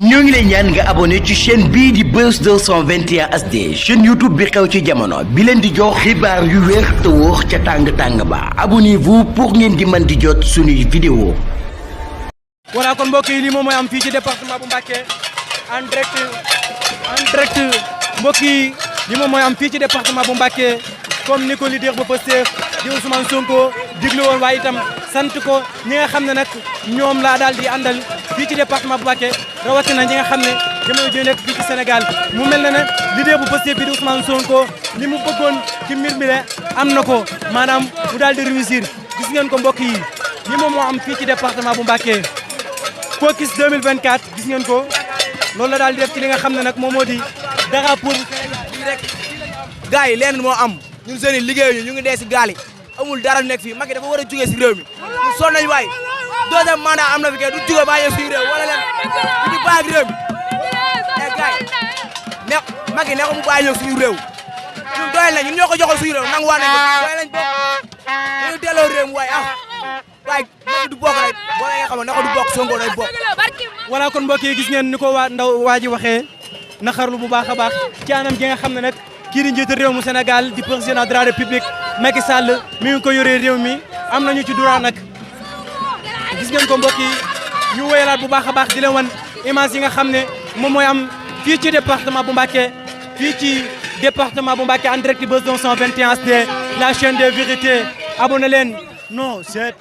ñoo ngi lay ñaan nga abonné ci chaîne bii di Buzz 221 HD chaîne YouTube bi xew ci jamono bi leen di jox xibaar yu wér te wóor ca tàng-tàng ba abonnez-vous pour ngeen di mën di jot suñuy vidéo. voilà kon mbokk yi lii moom mooy am fii ci département bu Mbacké en direct mbokk yi lii moom mooy am fii ci département bu Mbacké comme ni ko leader ba Pastef di Ousmane Sonko diglu woon waaye itam sant ko ñi nga xam ne nag ñoom laa daal di àndal fii ci département bu Mbacké rawatina ñi nga xam ne jamono ji nekk fii ci Sénégal mu mel na ne leader bu Pastef bi di Ousmane Sonko li mu bëggoon ci mbir mi le am na ko maanaam mu daal di réussir gis ngeen ko mbokk yi lii moom moo am fii ci département bu Mbacké Focus 2024 gis ngeen ko loolu la daal di def ci li nga xam ne nag moom moo di drapeau rek gars yi leen moo am ñun seen i liggéey ñu ngi dee si gaal yi amul dara nekk fii Macky dafa war a jógee si réew mi ñu sonn nañu waay deuxième mandat am na fi kay du jóge bàyyi suñu réew wala leen du ñu bàyyi réew mi mais gars yi ne Macky ne ko mu bàyyi ñëw suñu réew ñun doyal nañ ñun ñoo ko joxoon suñu réew nangu waa nañ ko doyal nañ bokk dañu delloo réew mi waay waaye Macky du bokk rek boo nga xam ne ko du bokk Sonko day bokk. voilà kon mbokk yi gis ngeen ni ko waa ji waxee naxarlu bu baax a baax ci anam gi nga xam ne nag kii di njiitu réew mu Sénégal di président de la République Macky Sall mi ngi ko yoree réew mi am nañu ci droit nag gis ngeen ko mbokk yi ñu wéyalaat bu baax a baax di leen wan image yi nga xam ne moom mooy am fii ci département bu Mbacké fii ci département bu Mbacké en direct Buzz 221 HD la chaîne des vérités abonné leen non c'est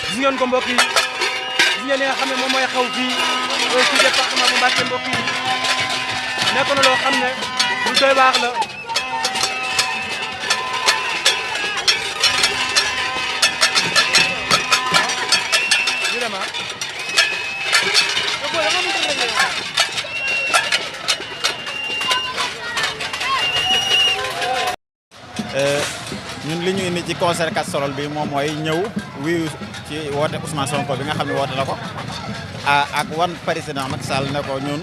gis ngeen ko mbokk yi gis ngeen li nga xam ne moom mooy xaw fii ci département bu Mbacké mbokk yi nekk na loo xam ne lu doy baax la ñun li ñu indi ci concert casserole bi moom mooy ñëw wuyu ci woote Ousmane Sonko bi nga xam ne woote na ko ak wan président Macky Sall ne ko ñun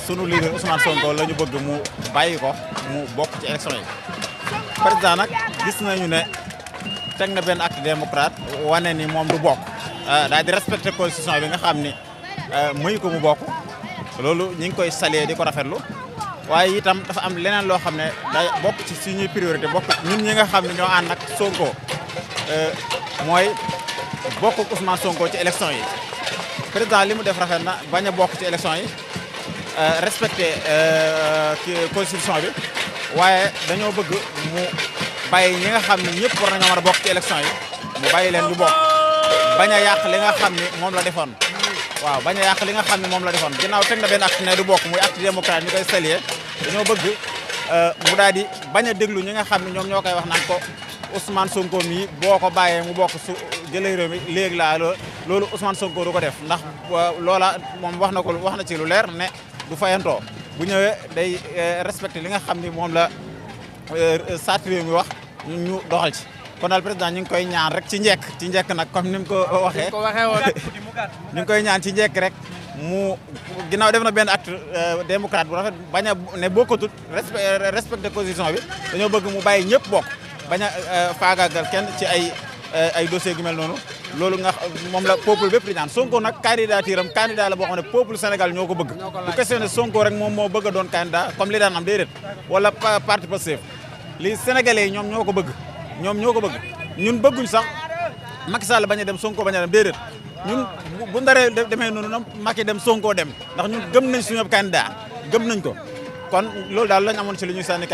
sunu leader Ousmane Sonko la ñu bëgg mu bàyyi ko mu bokk ci élection yi. président nag gis nañu ne teg na benn acte démocrate wane ni moom du bokk daal di respecté constitution bi nga xam ni muy ko mu bokk loolu ñu ngi koy saluer di ko rafetlu. waaye itam dafa am leneen loo xam ne day bokk ci suñuy priorité bokk ñun ñi nga xam ne ñoo ànd ak Sonko mooy bokk Ousmane Sonko ci élection yi président li mu def rafet na bañ a bokk ci élection yi respecté constitution bi waaye dañoo bëgg mu bàyyi ñi nga xam ne ñëpp war nañoo war a bokk ci élection yi mu bàyyi leen ñu bokk bañ a yàq li nga xam ne moom la defoon. waaw bañ a yàq li nga xam ne moom la defoon ginnaaw teg na benn acte ne du bokk muy acte démocrate ñu koy saluer dañoo bëgg mu daal di bañ a déglu ñi nga xam ne ñoom ñoo koy wax naan ko Ousmane Sonko mii boo ko bàyyee mu bokk su jëlee réew mi léegi laa loolu Ousmane Sonko du ko def ndax loola moom wax na ci lu leer ne du fayantoo bu ñëwee day respecté li nga xam ni moom la charte réew mi wax ñu doxal ci. kon daal président ñu ngi koy ñaan rek ci njekk nag comme ni mu ko waxee ñu ngi koy ñaan ci njekk rek mu ginnaaw def na benn acte démocrate bu rafet bañ a ne bokkatut respecté constitution bi dañoo bëgg mu bàyyi ñëpp bokk bañ a faagaagal kenn ci ay dossier gu mel noonu loolu nga moom la peuple bépp di ñaan Sonko nag candidature am candidat la boo xam ne peuple Sénégal ñoo ko bëgg bu questionné Sonko rek moom moo bëgg a doon candidat comme li daan am déedéet wala parti Pastef li Sénégalais yi ñoom ñoo ko bëgg ñun bëgguñ sax Macky Sall bañ a dem Sonko bañ a dem déedéet ñun bu ndaree demee noonu na Macky dem Sonko dem ndax ñun gëm nañ suñu candidat gëm nañ ko kon loolu daal lañ amoon ci li ñuy sànni